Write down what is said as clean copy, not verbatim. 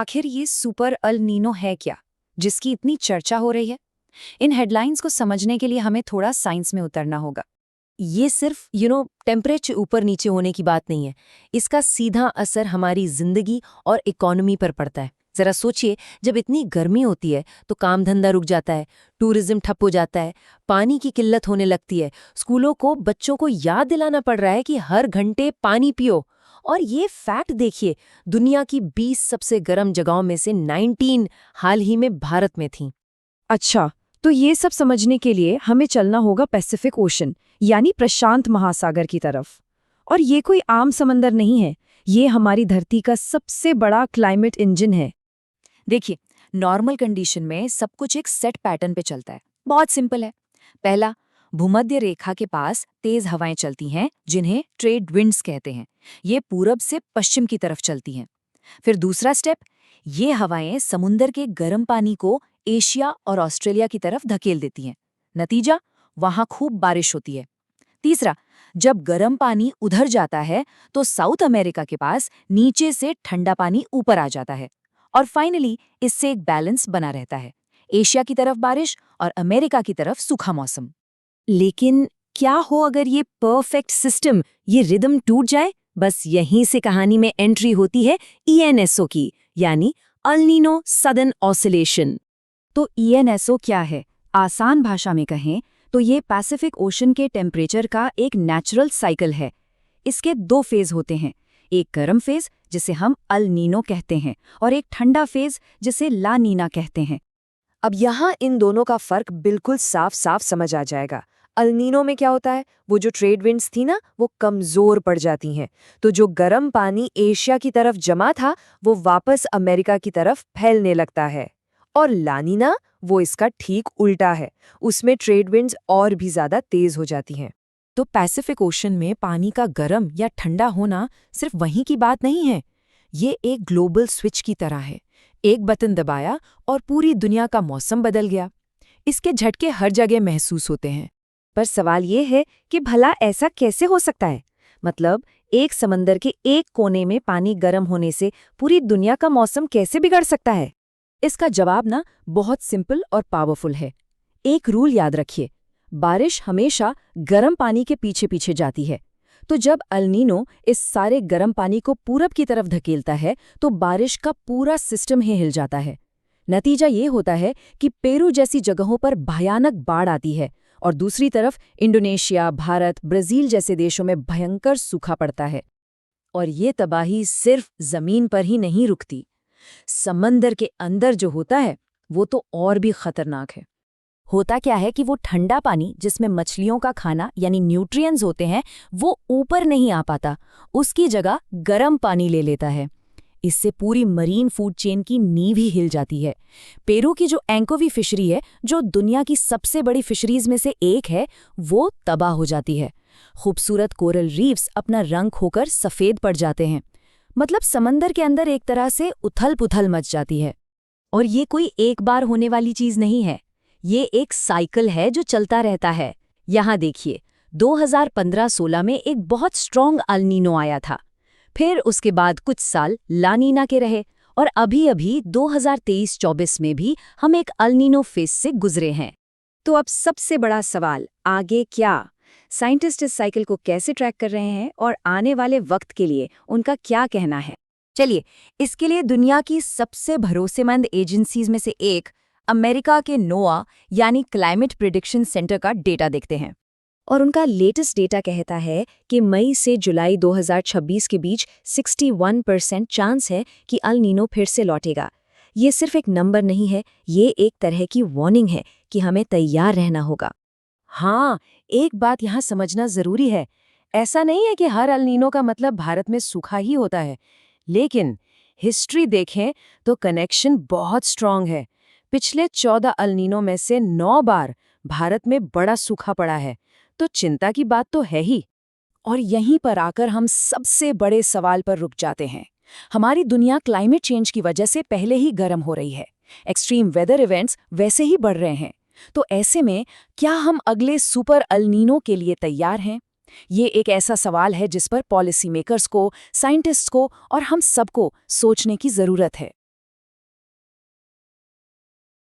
आखिर ये super El Nino है क्या, जिसकी इतनी चर्चा हो रही है? इन हेडलाइंस को समझने के लिए हमें थोड़ा साइंस में उतरना होगा। ये सिर्फ टेम्परेचर ऊपर नीचे होने की बात नहीं है। इसका सीधा असर हमारी जिंदगी और इकोनॉमी पर पड़ता है। जरा सोचिए, जब इतनी गर्मी होती है तो काम धंधा रुक जाता है, टूरिज्म ठप हो जाता है, पानी की किल्लत होने लगती है। स्कूलों को बच्चों को याद दिलाना पड़ रहा है कि हर घंटे पानी पियो। और ये फैक्ट देखिए, दुनिया की 20 सबसे गर्म जगहों में से 19 हाल ही में भारत में थीं। अच्छा, तो ये सब समझने के लिए हमें चलना होगा पैसिफिक ओशन यानी प्रशांत महासागर की तरफ। और ये कोई आम समंदर नहीं है, ये हमारी धरती का सबसे बड़ा क्लाइमेट इंजन है। देखिए, नॉर्मल कंडीशन में सब कुछ एक सेट पैटर्न पे चलता है। बहुत सिंपल है। पहला, भूमध्य रेखा के पास तेज हवाएं चलती हैं, जिन्हें ट्रेड विंड्स कहते हैं। ये पूरब से पश्चिम की तरफ चलती हैं। फिर दूसरा स्टेप, ये हवाएं समुंदर के गर्म पानी को एशिया और ऑस्ट्रेलिया की तरफ धकेल देती हैं। नतीजा, वहां खूब बारिश होती है। तीसरा, जब गर्म पानी उधर जाता है तो साउथ अमेरिका के पास नीचे से ठंडा पानी ऊपर आ जाता है। और फाइनली इससे एक बैलेंस बना रहता है, एशिया की तरफ बारिश और अमेरिका की तरफ सूखा मौसम। लेकिन क्या हो अगर ये परफेक्ट सिस्टम, ये रिदम टूट जाए? बस यहीं से कहानी में एंट्री होती है ईएनएसओ की, यानी अल नीनो सदर्न ऑसिलेशन। तो ईएनएसओ क्या है? आसान भाषा में कहें तो ये पैसिफिक ओशन के टेम्परेचर का एक नेचुरल साइकिल है। इसके दो फेज होते हैं, एक गर्म फेज जिसे हम अल नीनो कहते हैं और एक ठंडा फेज जिसे ला नीना कहते हैं। अब यहाँ इन दोनों का फर्क बिल्कुल साफ साफ समझ आ जाएगा। अल नीनो में क्या होता है, वो जो ट्रेड विंड्स थी ना, वो कमजोर पड़ जाती हैं। तो जो गर्म पानी एशिया की तरफ जमा था वो वापस अमेरिका की तरफ फैलने लगता है। और लानीना, वो इसका ठीक उल्टा है। उसमें ट्रेड विंड्स और भी ज्यादा तेज हो जाती हैं। तो पैसिफिक ओशन में पानी का गर्म या ठंडा होना सिर्फ वहीं की बात नहीं है। ये एक ग्लोबल स्विच की तरह है। एक बटन दबाया और पूरी दुनिया का मौसम बदल गया। इसके झटके हर जगह महसूस होते हैं। पर सवाल ये है कि भला ऐसा कैसे हो सकता है? मतलब एक समंदर के एक कोने में पानी गर्म होने से पूरी दुनिया का मौसम कैसे बिगड़ सकता है? इसका जवाब ना बहुत सिंपल और पावरफुल है। एक रूल याद रखिए, बारिश हमेशा गर्म पानी के पीछे पीछे जाती है। तो जब अल नीनो इस सारे गर्म पानी को पूरब की तरफ धकेलता है तो बारिश का पूरा सिस्टम ही हिल जाता है। नतीजा ये होता है कि पेरू जैसी जगहों पर भयानक बाढ़ आती है और दूसरी तरफ इंडोनेशिया, भारत, ब्राजील जैसे देशों में भयंकर सूखा पड़ता है। और ये तबाही सिर्फ जमीन पर ही नहीं रुकती, समंदर के अंदर जो होता है वो तो और भी खतरनाक है। होता क्या है कि वो ठंडा पानी जिसमें मछलियों का खाना यानी न्यूट्रिएंट्स होते हैं वो ऊपर नहीं आ पाता, उसकी जगह गर्म पानी ले लेता है। इससे पूरी मरीन फूड चेन की नींव ही हिल जाती है। पेरू की जो एंकोवी फिशरी है, जो दुनिया की सबसे बड़ी फिशरीज में से एक है, वो तबाह हो जाती है। खूबसूरत कोरल रीफ्स अपना रंग खोकर सफेद पड़ जाते हैं। मतलब समंदर के अंदर एक तरह से उथल पुथल मच जाती है। और ये कोई एक बार होने वाली चीज नहीं है, ये एक साइकिल है जो चलता रहता है। यहाँ देखिए, 2015-16 में एक बहुत स्ट्रॉन्ग अल नीनो आया था। फिर उसके बाद कुछ साल ला नीना के रहे और अभी-अभी 2023-24 में भी हम एक अल नीनो फेज से गुजरे हैं। तो अब सबसे बड़ा सवाल, आगे क्या? साइंटिस्ट इस साइकिल को कैसे ट्रैक कर रहे हैं और आने वाले वक्त के लिए उनका क्या कहना है? चलिए, इसके लिए दुनिया की सबसे भरोसेमंद एजेंसीज में से एक अमेरिका के नोआ यानी क्लाइमेट प्रिडिक्शन सेंटर का डेटा देखते हैं। और उनका लेटेस्ट डेटा कहता है कि मई से जुलाई 2026 के बीच 61% चांस है कि अल नीनो फिर से लौटेगा। ये सिर्फ एक नंबर नहीं है, ये एक तरह की वार्निंग है कि हमें तैयार रहना होगा। हाँ, एक बात यहाँ समझना जरूरी है। ऐसा नहीं है कि हर अल नीनो का मतलब भारत में सूखा ही होता है, लेकिन हिस्ट्री देखें तो कनेक्शन बहुत स्ट्रांग है। पिछले 14 अल नीनो में से 9 बार भारत में बड़ा सूखा पड़ा है, तो चिंता की बात तो है ही। और यहीं पर आकर हम सबसे बड़े सवाल पर रुक जाते हैं। हमारी दुनिया क्लाइमेट चेंज की वजह से पहले ही गर्म हो रही है, एक्सट्रीम वेदर इवेंट्स वैसे ही बढ़ रहे हैं। तो ऐसे में क्या हम अगले सुपर अल नीनो के लिए तैयार हैं? ये एक ऐसा सवाल है जिस पर पॉलिसी मेकर्स को, साइंटिस्ट्स को और हम सबको सोचने की जरूरत है।